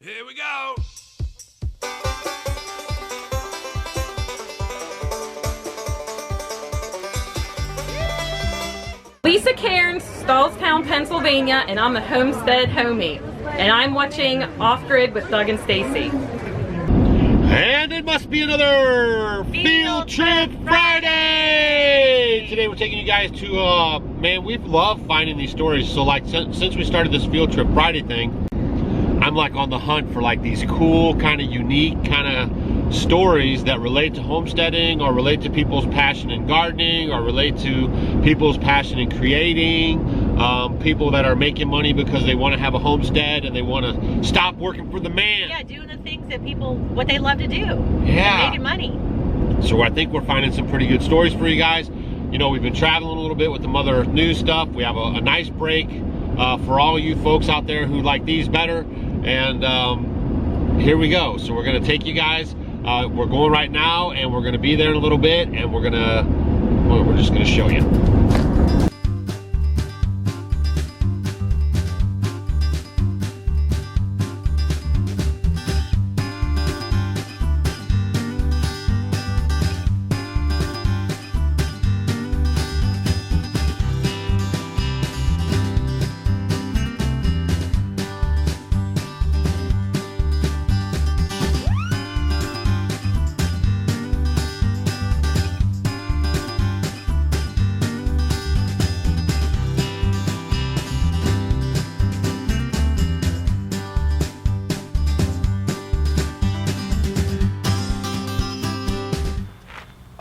Here we go. Lisa Cairns, Stallstown, Pennsylvania, and I'm a homestead homie. And I'm watching Off Grid with Doug and Stacy. And it must be another Field Trip Friday! Today we're taking you guys to, man, we've loved finding these stories. So like, since we started this Field Trip Friday thing, I'm like on the hunt for like these cool, kind of unique, kind of stories that relate to homesteading or relate to people's passion in gardening or relate to people's passion in creating, people that are making money because they want to have a homestead and they want to stop working for the man. Yeah, doing the things that people, what they love to do. Yeah. And making money. So I think we're finding some pretty good stories for you guys. You know, we've been traveling a little bit with the Mother Earth News stuff. We have a nice break for all you folks out there who like these better. And here we go. So we're going to take you guys. We're going right now, and we're going to be there in a little bit, and we're just going to show you.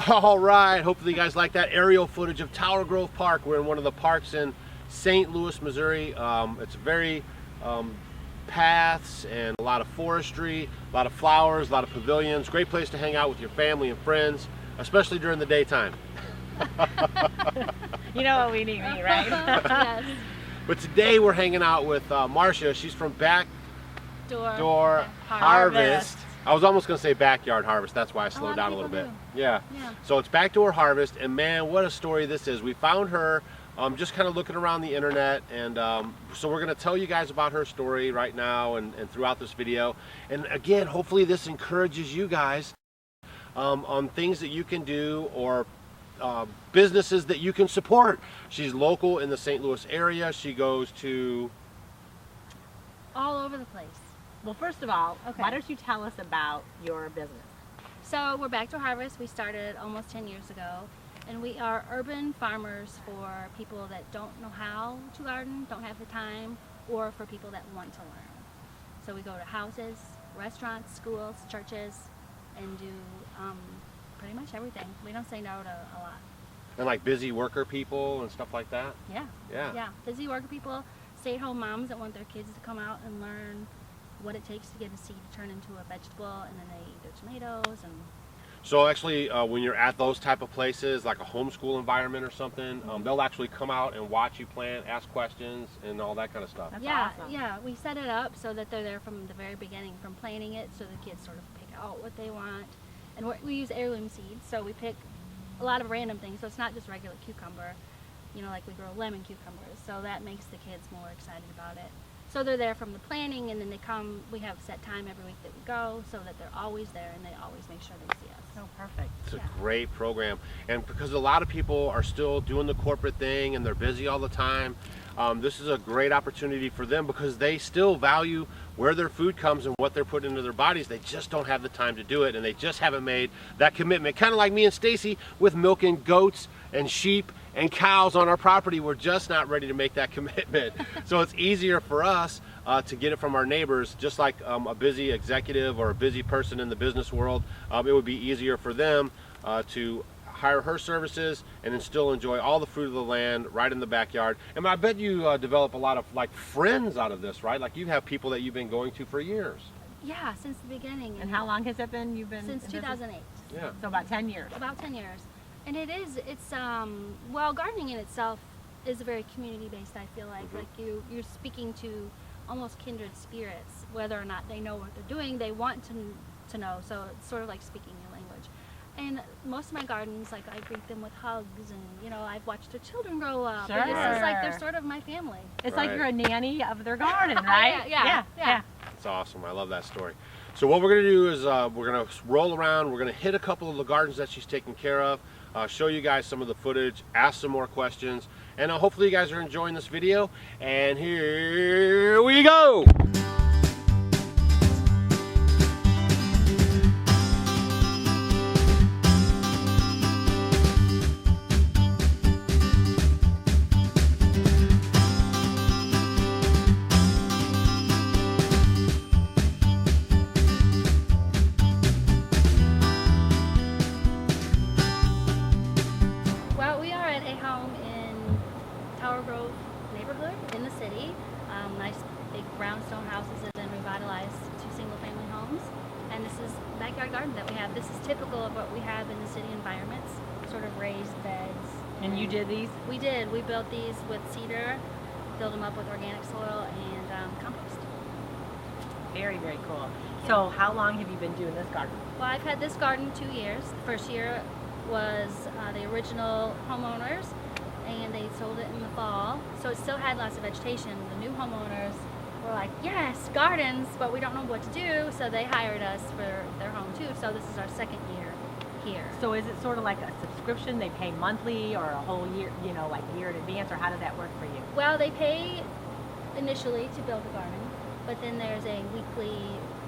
All right, hopefully you guys like that aerial footage of Tower Grove Park. We're in one of the parks in St. Louis, Missouri. It's very paths and a lot of forestry, a lot of flowers, a lot of pavilions. Great place to hang out with your family and friends, especially during the daytime. You know what we need, right? Yes. But today we're hanging out with Marsha. She's from Backdoor Harvest. I was almost going to say Backyard Harvest. That's why I slowed down a little bit. Yeah. So it's Backdoor Harvest, and man, what a story this is. We found her just kind of looking around the internet, and so we're going to tell you guys about her story right now and throughout this video. And again, hopefully this encourages you guys on things that you can do or businesses that you can support. She's local in the St. Louis area. She goes to all over the place. Well, first of all, why don't you tell us about your business? So we're Backdoor Harvest. We started almost 10 years ago, and we are urban farmers for people that don't know how to garden, don't have the time, or for people that want to learn. So we go to houses, restaurants, schools, churches, and do pretty much everything. We don't say no to a lot. And like busy worker people and stuff like that? Yeah, busy worker people, stay-at-home moms that want their kids to come out and learn what it takes to get a seed to turn into a vegetable, and then they eat their tomatoes. And so actually when you're at those type of places, like a homeschool environment or something, they'll actually come out and watch you plant, ask questions, and all that kind of stuff. That's awesome. Yeah, we set it up so that they're there from the very beginning, from planting it, so the kids sort of pick out what they want. And we use heirloom seeds, so we pick a lot of random things, so it's not just regular cucumber, you know, like we grow lemon cucumbers, so that makes the kids more excited about it. So they're there from the planning, and then they come, we have set time every week that we go, so that they're always there and they always make sure they see us. Oh, perfect. It's a great program. And because a lot of people are still doing the corporate thing and they're busy all the time, this is a great opportunity for them because they still value where their food comes and what they're putting into their bodies. They just don't have the time to do it, and they just haven't made that commitment. Kind of like me and Stacy with milking goats and sheep and cows on our property. We're just not ready to make that commitment. So it's easier for us to get it from our neighbors, just like a busy executive or a busy person in the business world. It would be easier for them to hire her services and then still enjoy all the fruit of the land right in the backyard. And I bet you develop a lot of like friends out of this, right? Like you have people that you've been going to for years. Yeah, since the beginning. And how long has it been you've been? Since 2008. Yeah. So about 10 years. About 10 years. And it's well, gardening in itself is very community-based, I feel like. Like you're speaking to almost kindred spirits, whether or not they know what they're doing, they want to know, so it's sort of like speaking your language. And most of my gardens, like I greet them with hugs, and you know, I've watched their children grow up. And it's just like they're sort of my family. It's like you're a nanny of their garden, right? Yeah. That's awesome. I love that story. So what we're going to do is we're going to roll around. We're going to hit a couple of the gardens that she's taking care of, show you guys some of the footage, ask some more questions, and hopefully you guys are enjoying this video. And here we go! Nice big brownstone houses that have been revitalized to single-family homes, and this is the backyard garden that we have. This is typical of what we have in the city environments, sort of raised beds. And you did these? We did. We built these with cedar, filled them up with organic soil and compost. Very, very cool. So how long have you been doing this garden? Well, I've had this garden 2 years. The first year was the original homeowners, and they sold it in the fall, so it still had lots of vegetation. The new homeowners were like, yes, gardens, but we don't know what to do, so they hired us for their home too. So this is our second year here. So is it sort of like a subscription? They pay monthly or a whole year, you know, like a year in advance, or how does that work for you? Well, they pay initially to build the garden, but then there's a weekly,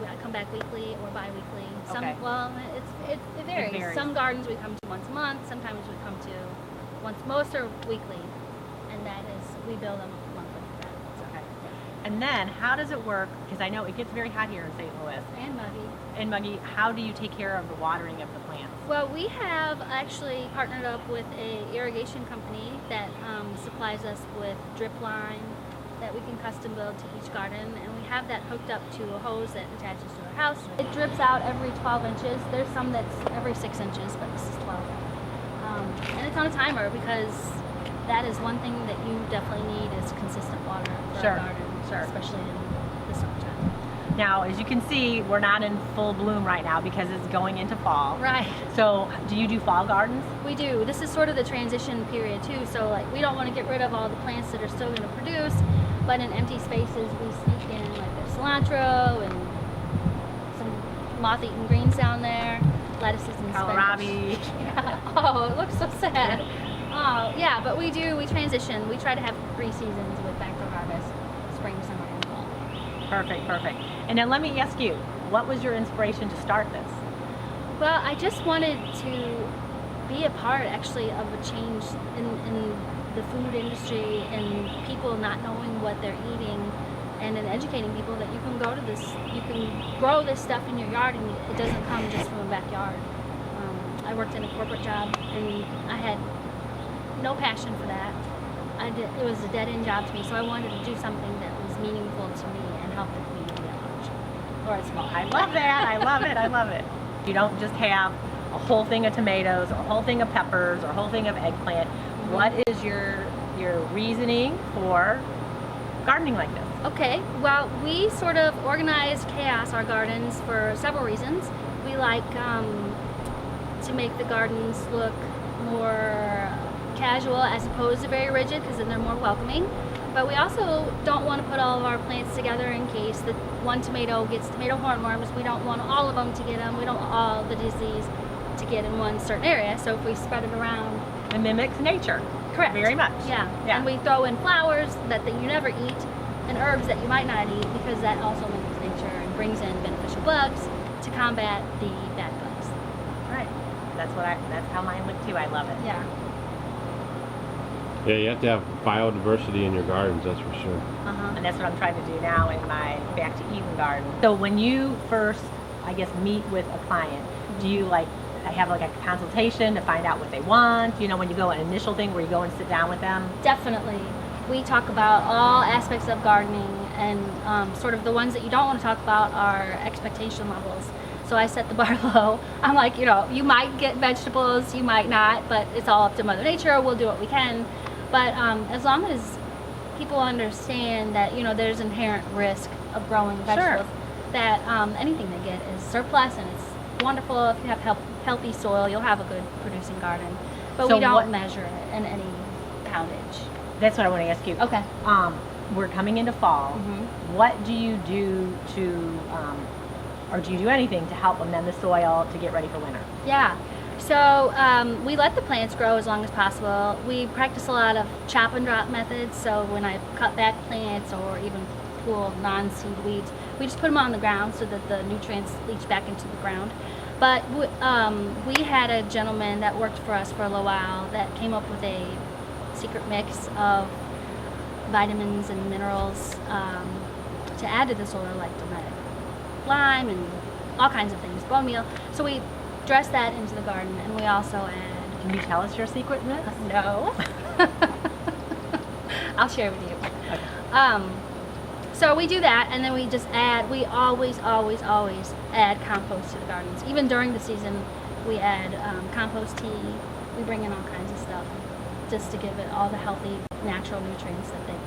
I come back weekly or bi-weekly. Okay. Well, it varies. It varies. Some gardens we come to once a month, sometimes we come to once, most are weekly, and that is, we build them monthly. Okay. And then how does it work? Because I know it gets very hot here in St. Louis. And muggy. And muggy, how do you take care of the watering of the plants? Well, we have actually partnered up with a irrigation company that supplies us with drip line that we can custom build to each garden, and we have that hooked up to a hose that attaches to our house. It drips out every 12 inches. There's some that's every 6 inches, but this is 12. And it's on a timer because that is one thing that you definitely need is consistent water for a garden, especially in the summertime. Now, as you can see, we're not in full bloom right now because it's going into fall. Right. So, do you do fall gardens? We do. This is sort of the transition period too. So, like, we don't want to get rid of all the plants that are still going to produce, but in empty spaces, we sneak in like there's cilantro and some moth-eaten greens down there, lettuces and kohlrabi. Yeah. Oh, it looks so sad. Oh, yeah, but we transition. We try to have 3 seasons with backdoor harvest, spring, summer, and fall. Perfect, perfect. And then let me ask you, what was your inspiration to start this? Well, I just wanted to be a part, actually, of a change in the food industry and people not knowing what they're eating, and in educating people that you can go to this, you can grow this stuff in your yard, and it doesn't come just from a backyard. I worked in a corporate job, and I had no passion for that. It was a dead-end job to me, so I wanted to do something that was meaningful to me and help the community at large. Or it's small. I love that. I love it. I love it. You don't just have a whole thing of tomatoes or a whole thing of peppers or a whole thing of eggplant. Mm-hmm. What is your reasoning for gardening like this? Okay, well, we sort of organize chaos our gardens for several reasons. We like to make the gardens look more casual as opposed to very rigid, because then they're more welcoming. But we also don't want to put all of our plants together in case that one tomato gets tomato hornworms. We don't want all of them to get them. We don't want all the disease to get in one certain area. So if we spread it around, it mimics nature. Correct. Very much. Yeah. And we throw in flowers that you never eat and herbs that you might not eat, because that also mimics nature and brings in beneficial bugs to combat the bad bugs. Right. That's how mine look too. I love it. Yeah. Yeah, you have to have biodiversity in your gardens, that's for sure. And that's what I'm trying to do now in my Back to Eden garden. So when you first, I guess, meet with a client, do you have like a consultation to find out what they want? You know, when you go an initial thing where you go and sit down with them? Definitely. We talk about all aspects of gardening, and sort of the ones that you don't want to talk about are expectation levels. So I set the bar low. I'm like, you know, you might get vegetables, you might not, but it's all up to Mother Nature. We'll do what we can. But as long as people understand that, you know, there's inherent risk of growing vegetables, that anything they get is surplus, and it's wonderful. If you have healthy soil, you'll have a good producing garden. But so we don't measure it in any poundage. That's what I want to ask you. Okay. we're coming into fall. What do you do to, or do you do anything to help amend the soil to get ready for winter? Yeah. So we let the plants grow as long as possible. We practice a lot of chop and drop methods. So when I cut back plants or even pull non-seed weeds, we just put them on the ground so that the nutrients leach back into the ground. But we had a gentleman that worked for us for a little while that came up with a secret mix of vitamins and minerals to add to the soil, like lime and all kinds of things, bone meal. So we dress that into the garden, and we also add. Can you tell us your secret mix? No. I'll share with you. Okay. So we do that, and then we just add. We always add compost to the gardens. Even during the season, we add compost tea. We bring in all kinds of stuff just to give it all the healthy, natural nutrients that they need.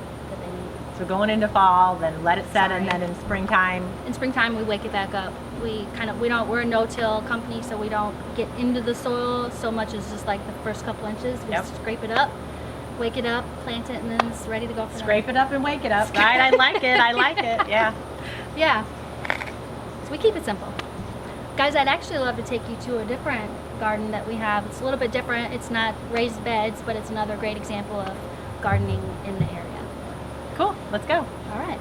So going into fall, then let it set, and then in springtime. In springtime, we wake it back up. We're a no-till company, so we don't get into the soil so much as just like the first couple inches. We scrape it up, wake it up, plant it, and then it's ready to go for Scrape it up and wake it up, right? I like it, I like it, yeah. Yeah. So we keep it simple. Guys, I'd actually love to take you to a different garden that we have. It's a little bit different. It's not raised beds, but it's another great example of gardening in the area. Cool, let's go. All right.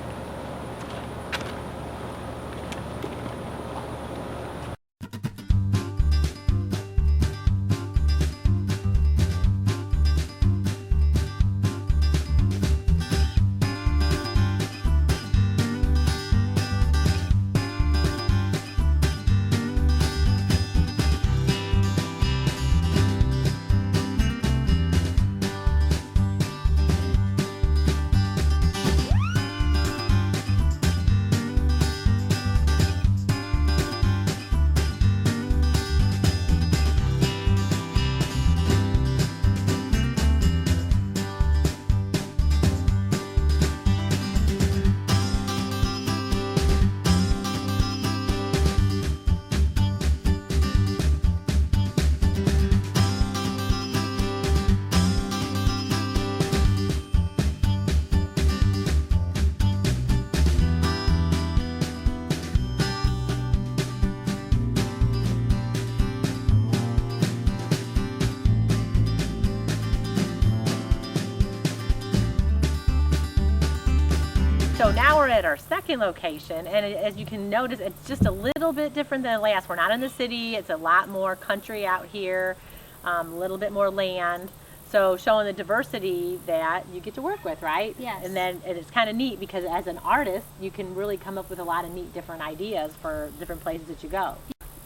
So now we're at our second location, and as you can notice, it's just a little bit different than the last. We're not in the city. It's a lot more country out here, a little bit more land. So showing the diversity that you get to work with, right? Yes. And then it's kind of neat because as an artist, you can really come up with a lot of neat different ideas for different places that you go.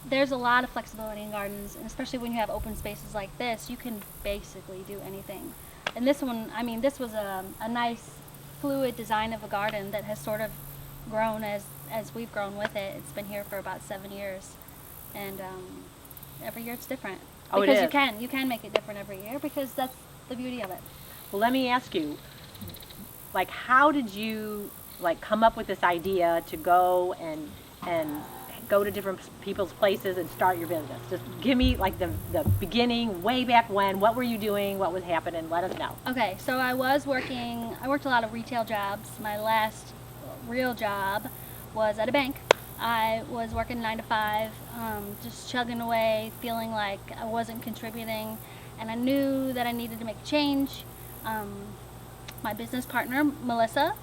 There's a lot of flexibility in gardens, and especially when you have open spaces like this, you can basically do anything. And this one, I mean, this was a nice fluid design of a garden that has sort of grown as we've grown with it. It's been here for about 7 years, and every year it's different. Oh, because it is. you can make it different every year, because that's the beauty of it. Well, let me ask you, like, how did you come up with this idea to go and go to different people's places and start your business? Just give me like the beginning, way back when. What were you doing? What was happening? Let us know. Okay, so I worked a lot of retail jobs. My last real job was at a bank. I was working 9 to 5, just chugging away, feeling like I wasn't contributing, and I knew that I needed to make a change. My business partner, Melissa,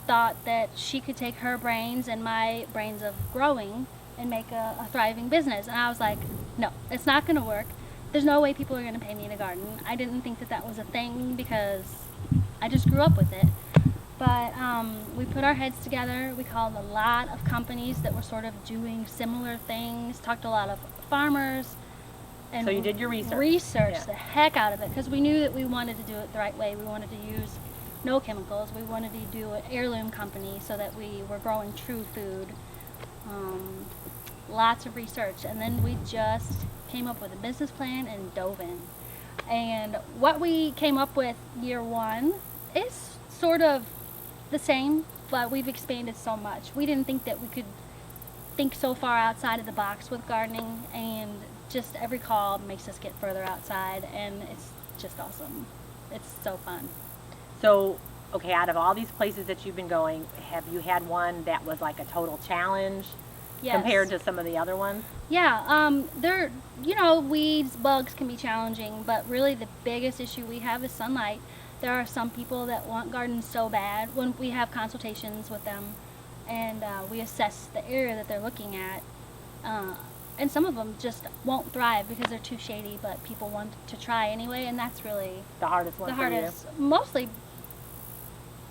thought that she could take her brains and my brains of growing and make a thriving business. And I was like, no, it's not going to work. There's no way people are going to pay me in a garden. I didn't think that was a thing because I just grew up with it. But we put our heads together. We called a lot of companies that were sort of doing similar things, talked to a lot of farmers. And So you did your research. Researched the heck out of it, because we knew that we wanted to do it the right way. We wanted to use no chemicals. We wanted to do an heirloom company so that we were growing true food. Lots of research, and then we just came up with a business plan and dove in. And what we came up with year one is sort of the same, but we've expanded so much. We didn't think that we could think so far outside of the box with gardening, and just every call makes us get further outside, and it's just awesome. It's so fun. So okay, out of all these places that you've been going, have you had one that was like a total challenge compared to some of the other ones? Yeah, they're, you know, weeds, bugs can be challenging, but really the biggest issue we have is sunlight. There are some people that want gardens so bad. When we have consultations with them, and we assess the area that they're looking at, and some of them just won't thrive because they're too shady, but people want to try anyway, and that's really The hardest one for you? Mostly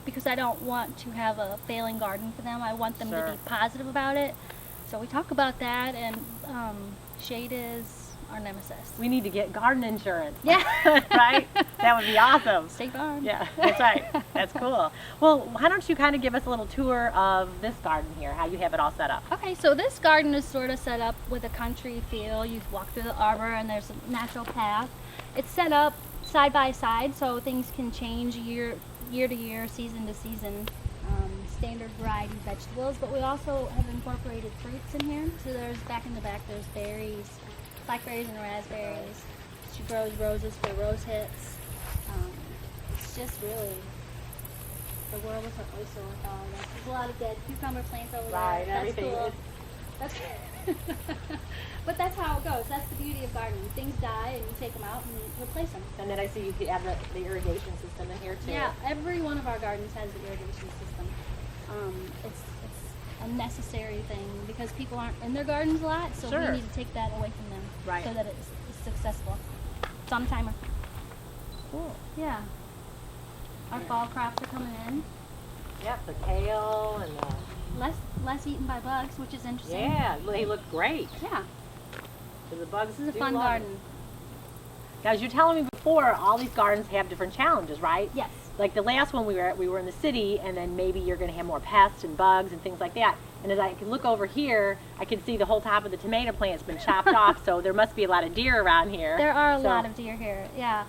because I don't want to have a failing garden for them. I want them to be positive about it. So we talk about that, and shade is our nemesis. We need to get garden insurance. Yeah. Right? That would be awesome. State Farm. Yeah, that's right. That's cool. Well, why don't you kind of give us a little tour of this garden here, how you have it all set up? Okay, so this garden is sort of set up with a country feel. You walk through the arbor and there's a natural path. It's set up side by side so things can change year to year, season to season. Standard variety vegetables, but we also have incorporated fruits in here. So there's, back in the back, there's berries, blackberries and raspberries. She grows roses for rose hips. It's just really, the world is her oyster with all this. There's a lot of dead cucumber plants over there. Right, That's everything cool. is- That's but that's how it goes. That's the beauty of gardening. Things die and you take them out and replace them. And then I see you have the irrigation system in here too. Yeah, every one of our gardens has the irrigation system. It's a necessary thing because people aren't in their gardens a lot, so we need to take that away from them so that it's successful. It's on a timer. Cool. Yeah. Our fall crops are coming in. Yep, the kale and the... Less eaten by bugs, which is interesting. Yeah, they look great. Yeah. So the bugs This is a do fun love garden. it. Now, as you were telling me before, all these gardens have different challenges, right? Yes. Like the last one we were in the city, and then maybe you're going to have more pests and bugs and things like that. And as I can look over here, I can see the whole top of the tomato plant's been chopped off, so there must be a lot of deer around here. There are a lot of deer here, yeah.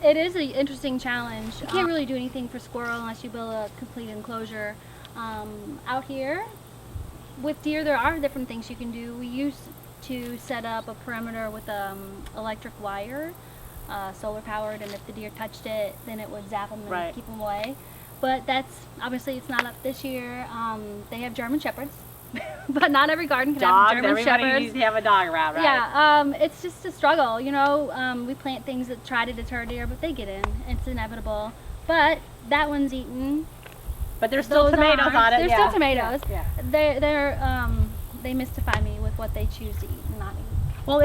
It is an interesting challenge. You can't really do anything for squirrel unless you build a complete enclosure. Out here, with deer, there are different things you can do. We used to set up a perimeter with electric wire, solar powered, and if the deer touched it, then it would zap them and keep them away. But that's, obviously it's not up this year. They have German Shepherds, but not every garden can have German Shepherds. Everybody needs to have a dog around, right? Yeah, it's just a struggle, you know. We plant things that try to deter deer, but they get in. It's inevitable. But that one's eaten. But there's still tomatoes on it. There's still tomatoes. Yeah. They mystify me with what they choose to eat and not eat. Well,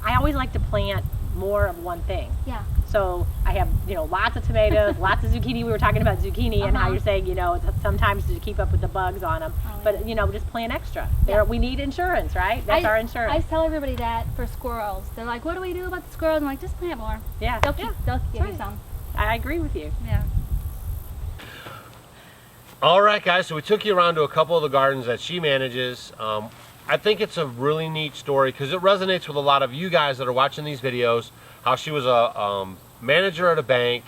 I always like to plant more of one thing. Yeah. So I have, lots of tomatoes, lots of zucchini. We were talking about zucchini and how you're saying, sometimes to keep up with the bugs on them. But, just plant extra. We need insurance, right? That's our insurance. I tell everybody that for squirrels. They're like, what do we do about the squirrels? I'm like, just plant more. Yeah. They'll give you some. I agree with you. Yeah. All right, guys, so we took you around to a couple of the gardens that she manages. I think it's a really neat story because it resonates with a lot of you guys that are watching these videos, how she was a manager at a bank,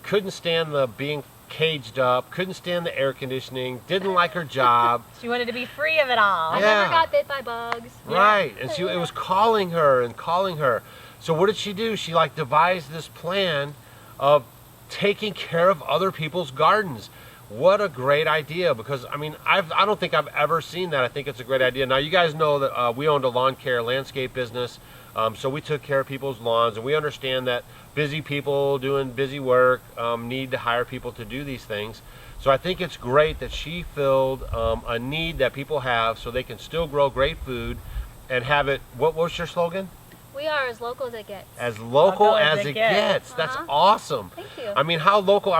couldn't stand the being caged up, couldn't stand the air conditioning, didn't like her job. She wanted to be free of it all. I never got bit by bugs. Right, and it was calling her. So what did she do? She devised this plan of taking care of other people's gardens. What a great idea, because I don't think I've ever seen that. I think it's a great idea. Now you guys know that we owned a lawn care landscape business, so we took care of people's lawns, and we understand that busy people doing busy work need to hire people to do these things. So I think it's great that she filled a need that people have so they can still grow great food and have it. What was your slogan? We are as local as it gets. As local as it gets. That's awesome. Thank you. How local?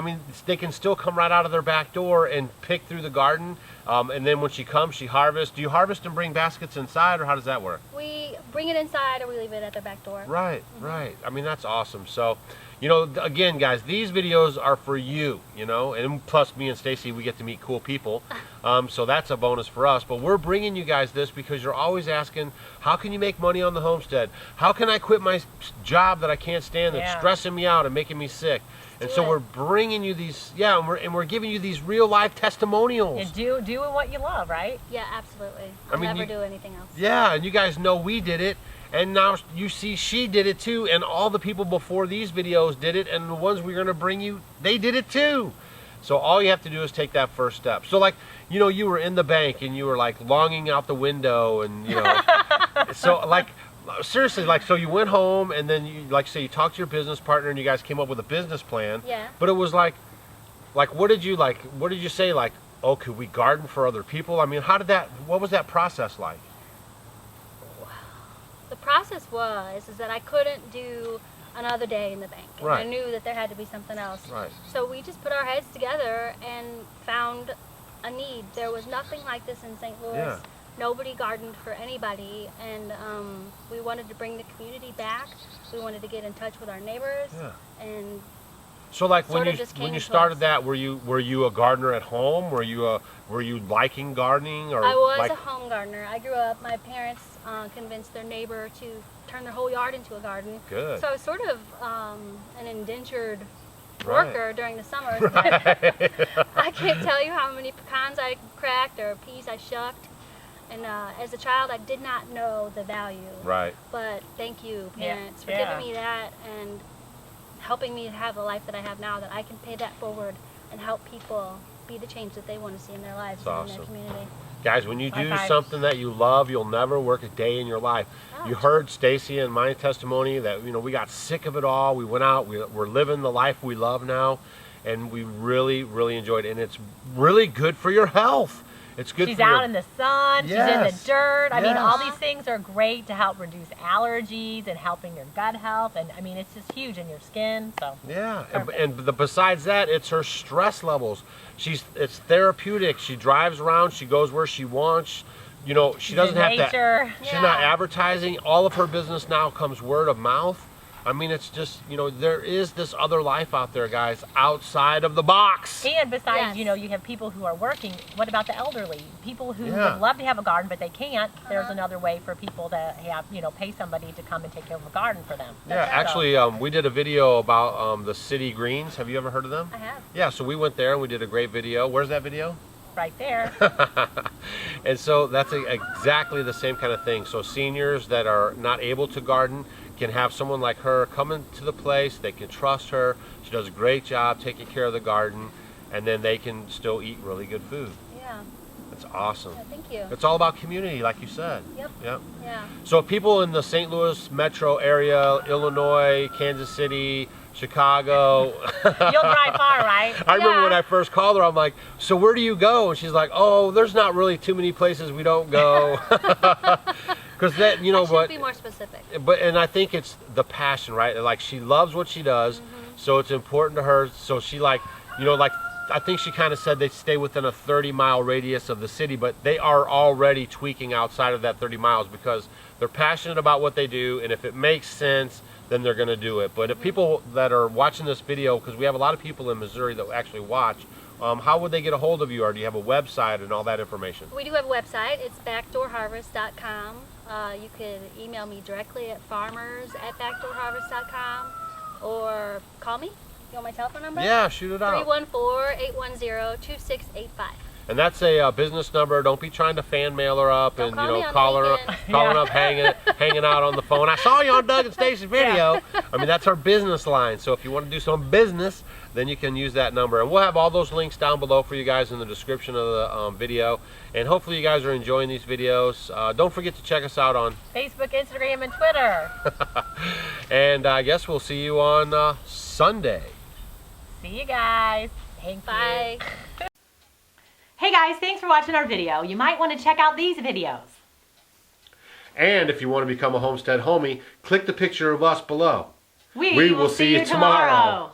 They can still come right out of their back door and pick through the garden. And then when she comes, she harvests. Do you harvest and bring baskets inside, or how does that work? We bring it inside or we leave it at their back door. Right, right. That's awesome. So, again, guys, these videos are for you, and plus me and Stacy, we get to meet cool people. So that's a bonus for us. But we're bringing you guys this because you're always asking, how can you make money on the homestead? How can I quit my job that I can't stand, that's stressing me out and making me sick? And so we're bringing you these, and we're giving you these real life testimonials. And doing what you love, right? Yeah, absolutely. I mean, never do anything else. Yeah, and you guys know we did it, and now you see she did it too, and all the people before these videos did it, and the ones we're going to bring you, they did it too. So all you have to do is take that first step. So like, you know, you were in the bank and you were like longing out the window, and you know, so like, seriously, like, so you went home and then you, like, say you talked to your business partner and you guys came up with a business plan. Yeah. But it was like what did you say, like, oh, could we garden for other people? I mean, what was that process like? The process is that I couldn't do another day in the bank. And I knew that there had to be something else. Right. So we just put our heads together and found a need. There was nothing like this in St. Louis. Yeah. Nobody gardened for anybody, and we wanted to bring the community back. We wanted to get in touch with our neighbors, and so like when you started that, were you a gardener at home? Were you liking gardening? Or I was like... a home gardener. I grew up. My parents convinced their neighbor to turn their whole yard into a garden. Good. So I was sort of an indentured worker during the summers. I can't tell you how many pecans I cracked or peas I shucked. And as a child, I did not know the value. Right. But thank you, parents, for giving me that and helping me to have the life that I have now, that I can pay that forward and help people be the change that they want to see in their lives and in their community. Guys, when you do something that you love, you'll never work a day in your life. Oh. You heard Stacy and my testimony that, you know, we got sick of it all. We went out, we're living the life we love now, and we really, really enjoyed it. And it's really good for your health. It's good. She's out in the sun. She's in the dirt. I mean, all these things are great to help reduce allergies and helping your gut health. And I mean, it's just huge in your skin. So and besides that, it's her stress levels. It's therapeutic. She drives around. She goes where she wants. You know, she doesn't have to. She's not advertising. All of her business now comes word of mouth. I mean, it's just, you know, there is this other life out there, guys, outside of the box. And besides, you know, you have people who are working. What about the elderly? People who would love to have a garden, but they can't. There's another way for people to have, you know, pay somebody to come and take care of a garden for them. Yeah, actually, we did a video about the city greens. Have you ever heard of them? I have. Yeah, so we went there and we did a great video. Where's that video? Right there. And so that's exactly the same kind of thing. So seniors that are not able to garden can have someone like her come into the place. They can trust her. She does a great job taking care of the garden, and then they can still eat really good food. Yeah. That's awesome. Yeah, thank you. It's all about community, like you said. Yep. Yep. Yeah. So people in the St. Louis metro area, Illinois, Kansas City, Chicago. You'll drive far, right? I remember when I first called her, I'm like, so where do you go? And she's like, oh, there's not really too many places we don't go. Because that, you know what? Be more specific. And I think it's the passion, right? Like, she loves what she does, so it's important to her. So she, like, you know, like, I think she kind of said they stay within a 30-mile radius of the city, but they are already tweaking outside of that 30 miles because they're passionate about what they do, and if it makes sense, then they're going to do it. But if people that are watching this video, because we have a lot of people in Missouri that actually watch, how would they get a hold of you, or do you have a website and all that information? We do have a website. It's backdoorharvest.com. You could email me directly at farmers@backdoorharvest.com, or call me. You want my telephone number? Yeah, shoot it out. 314-810-2685. And that's a business number. Don't be trying to fan mail her up and, you know, call her up, hanging out on the phone. I saw you on Doug and Stacy's video. I mean, that's our business line. So if you want to do some business, then you can use that number. And we'll have all those links down below for you guys in the description of the video. And hopefully you guys are enjoying these videos. Don't forget to check us out on Facebook, Instagram, and Twitter. And I guess we'll see you on Sunday. See you guys. Thank you. Bye. Hey guys, thanks for watching our video. You might want to check out these videos. And if you want to become a homestead homie, click the picture of us below. We will see you tomorrow.